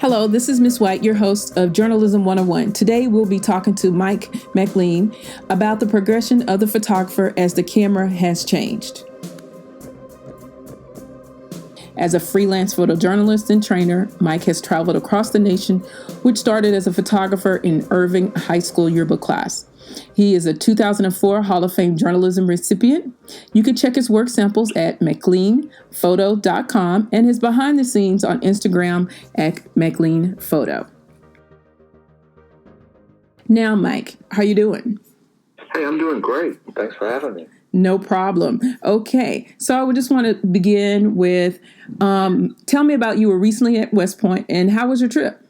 Hello, this is Miss White, your host of Journalism 101. Today we'll be talking to Mick Mclean about the progression of the photographer as the camera has changed. As a freelance photojournalist and trainer, Mick has traveled across the nation, which started as a photographer in Irving High School yearbook class. He is a 2004 Hall of Fame journalism recipient. You can check his work samples at mcleanphoto.com and his behind the scenes on Instagram at mcleanphoto. Now, Mick, how you doing? Hey, I'm doing great. Thanks for having me. No problem. Okay, so I would just want to begin with, tell me about you were recently at West Point and how was your trip?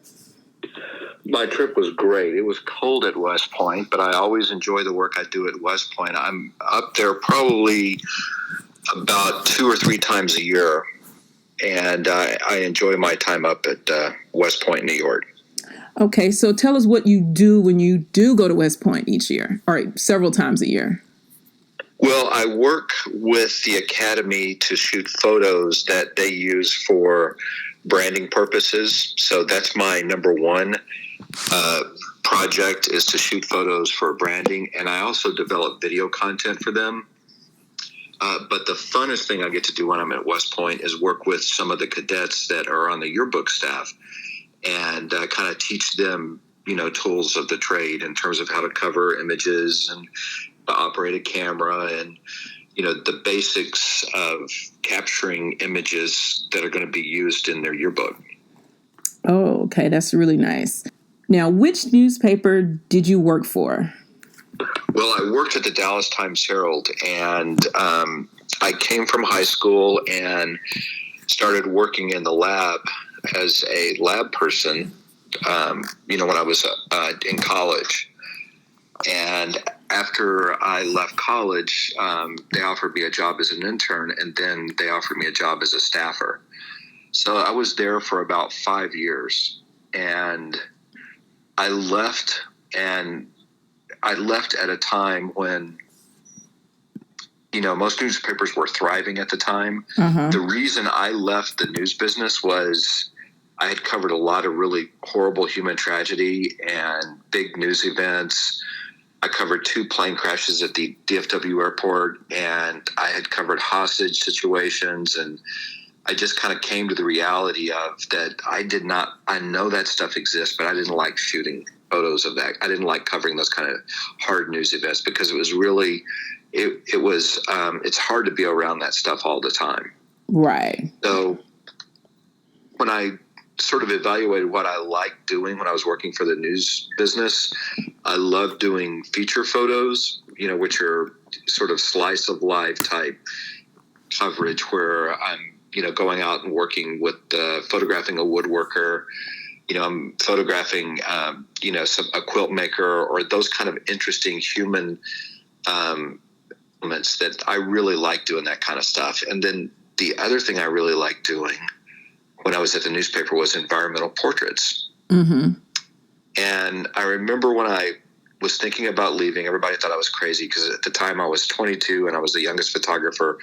My trip was great. It was cold at West Point, but I always enjoy the work I do at West Point. I'm up there probably about 2 or 3 times a year, and I enjoy my time up at West Point, New York. Okay, so tell us what you do when you do go to West Point each year, or several times a year. Well, I work with the Academy to shoot photos that they use for branding purposes. So that's my number one project, is to shoot photos for branding. And I also develop video content for them. But the funnest thing I get to do when I'm at West Point is work with some of the cadets that are on the yearbook staff and kind of teach them, tools of the trade in terms of how to cover images and operate a camera and, the basics of capturing images that are going to be used in their yearbook. Oh, okay. That's really nice. Now, which newspaper did you work for? Well, I worked at the Dallas Times-Herald, and I came from high school and started working in the lab as a lab person, when I was in college. And after I left college, they offered me a job as an intern, and then they offered me a job as a staffer. So I was there for about 5 years, and I left at a time when, most newspapers were thriving at the time. Uh-huh. The reason I left the news business was I had covered a lot of really horrible human tragedy and big news events. I covered 2 plane crashes at the DFW airport, and I had covered hostage situations, and I just kind of came to the reality of that I know that stuff exists, but I didn't like shooting photos of that. I didn't like covering those kind of hard news events because it was really, it's hard to be around that stuff all the time. Right. So when I sort of evaluated what I liked doing when I was working for the news business, I love doing feature photos, which are sort of slice of life type coverage where I'm, going out and working with, photographing a woodworker, I'm photographing, a quilt maker or those kind of interesting human elements that I really like doing that kind of stuff. And then the other thing I really like doing when I was at the newspaper was environmental portraits. Mm-hmm. And I remember when I was thinking about leaving, everybody thought I was crazy because at the time I was 22 and I was the youngest photographer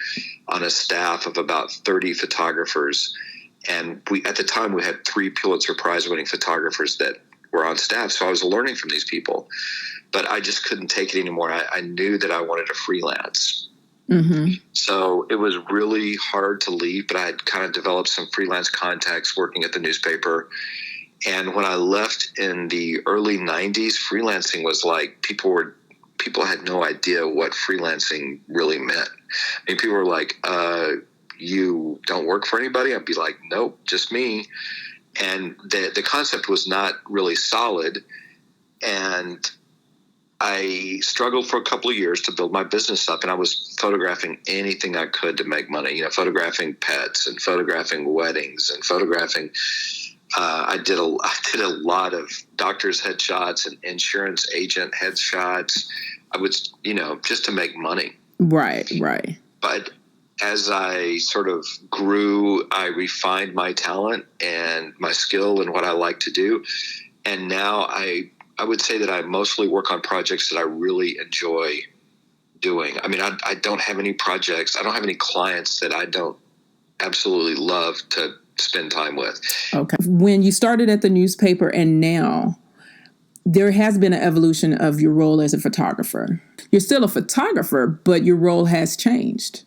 on a staff of about 30 photographers. And at the time we had 3 Pulitzer Prize winning photographers that were on staff. So I was learning from these people, but I just couldn't take it anymore. I knew that I wanted to freelance. Mm-hmm. So it was really hard to leave, but I had kind of developed some freelance contacts working at the newspaper. And when I left in the early 90s, freelancing was like people had no idea what freelancing really meant. I mean, people were like, you don't work for anybody? I'd be like, nope, just me. And the concept was not really solid. And I struggled for a couple of years to build my business up, and I was photographing anything I could to make money, photographing pets and photographing weddings and photographing. I did a lot of doctors' headshots and insurance agent headshots. I was, just to make money. Right. But as I sort of grew, I refined my talent and my skill and what I like to do. And now I would say that I mostly work on projects that I really enjoy doing. I mean, I don't have any projects. I don't have any clients that I don't absolutely love to spend time with. Okay. When you started at the newspaper and now, there has been an evolution of your role as a photographer. You're still a photographer, but your role has changed.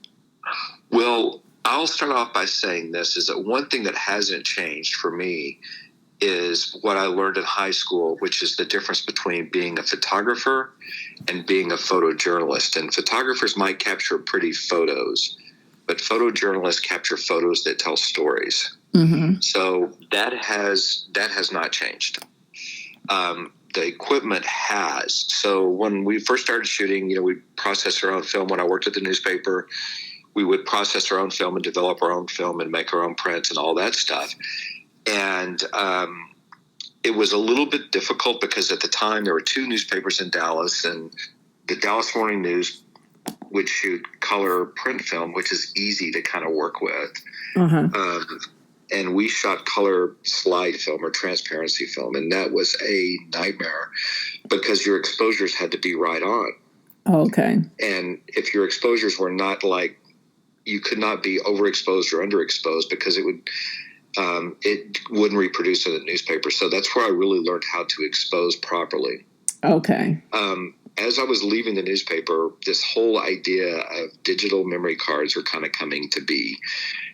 Well, I'll start off by saying this, is that one thing that hasn't changed for me is what I learned in high school, which is the difference between being a photographer and being a photojournalist. And photographers might capture pretty photos, but photojournalists capture photos that tell stories. Mm-hmm. So that has not changed. The equipment has. So when we first started shooting, we processed our own film. When I worked at the newspaper, we would process our own film and develop our own film and make our own prints and all that stuff. And it was a little bit difficult because at the time there were two newspapers in Dallas, and the Dallas Morning News would shoot color print film, which is easy to kind of work with. Uh-huh. And we shot color slide film or transparency film, and that was a nightmare because your exposures had to be right on. Okay. And if your exposures were not you could not be overexposed or underexposed because it wouldn't reproduce in the newspaper. So that's where I really learned how to expose properly. Okay. As I was leaving the newspaper, this whole idea of digital memory cards were kind of coming to be.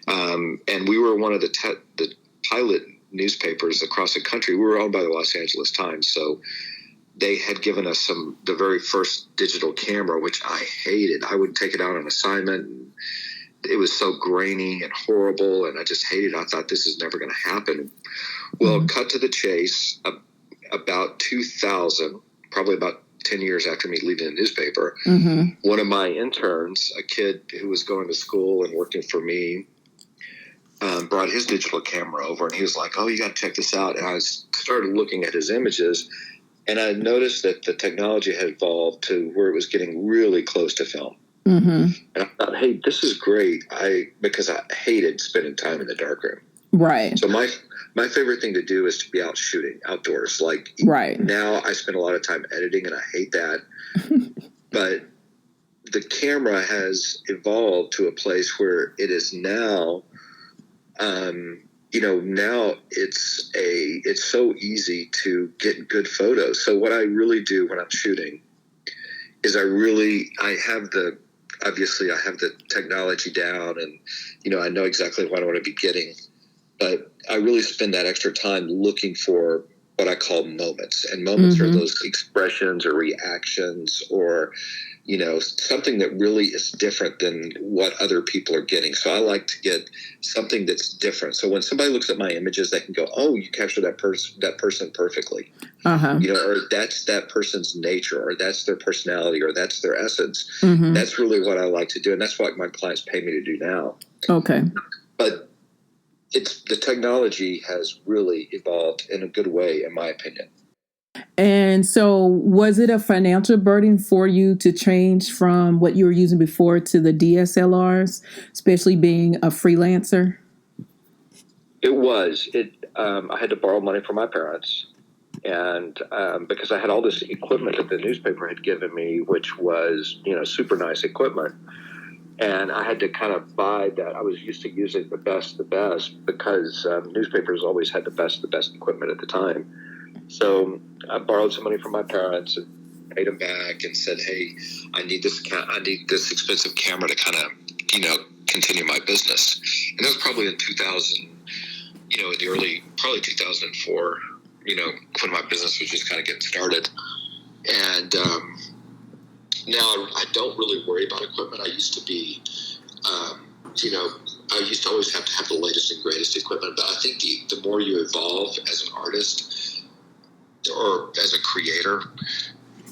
And we were one of the pilot newspapers across the country. We were owned by the Los Angeles Times. So they had given us the very first digital camera, which I hated. I would take it out on assignment, and it was so grainy and horrible, and I just hated it. I thought, this is never going to happen. Well, cut to the chase, about 2000, probably about 10 years after me leaving the newspaper, one of my interns, a kid who was going to school and working for me, brought his digital camera over, and he was like, "Oh, you got to check this out." And I started looking at his images, and I noticed that the technology had evolved to where it was getting really close to film. Mm-hmm. And I thought, hey, this is great. Because I hated spending time in the darkroom. Right. So my favorite thing to do is to be out shooting outdoors. Right. Now I spend a lot of time editing, and I hate that. But the camera has evolved to a place where it is now, now it's so easy to get good photos. So what I really do when I'm shooting is obviously I have the technology down, and, I know exactly what I want to be getting, but I really spend that extra time looking for what I call moments. And moments are those expressions or reactions or, something that really is different than what other people are getting. So I like to get something that's different. So when somebody looks at my images, they can go, "Oh, you captured that person perfectly." Uh-huh. Or that's that person's nature, or that's their personality, or that's their essence. Mm-hmm. That's really what I like to do. And that's what my clients pay me to do now. Okay. But the technology has really evolved in a good way, in my opinion. And so was it a financial burden for you to change from what you were using before to the DSLRs, especially being a freelancer? It was. I had to borrow money from my parents, and because I had all this equipment that the newspaper had given me, which was, super nice equipment. And I had to kind of buy that. I was used to using the best because newspapers always had the best equipment at the time. So I borrowed some money from my parents and paid them back and said, "Hey, I need this expensive camera to kind of, continue my business." And that was probably in 2000, in probably 2004, when my business was just kind of getting started. And now I don't really worry about equipment. I used to be, I used to always have to have the latest and greatest equipment. But I think the more you evolve as an artist or as a creator,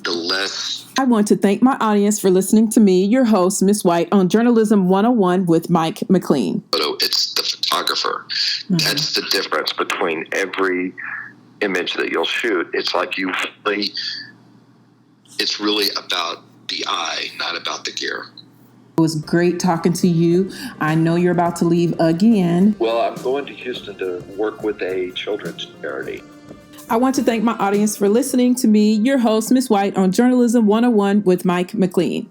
the less. I want to thank my audience for listening to me, your host, Miss White, on Journalism 101 with Mick Mclean. It's the photographer. Mm-hmm. That's the difference between every image that you'll shoot. It's like it's really about the eye, not about the gear. It was great talking to you. I know you're about to leave again. Well, I'm going to Houston to work with a children's charity. I want to thank my audience for listening to me, your host, Miss White, on Journalism 101 with Mick Mclean.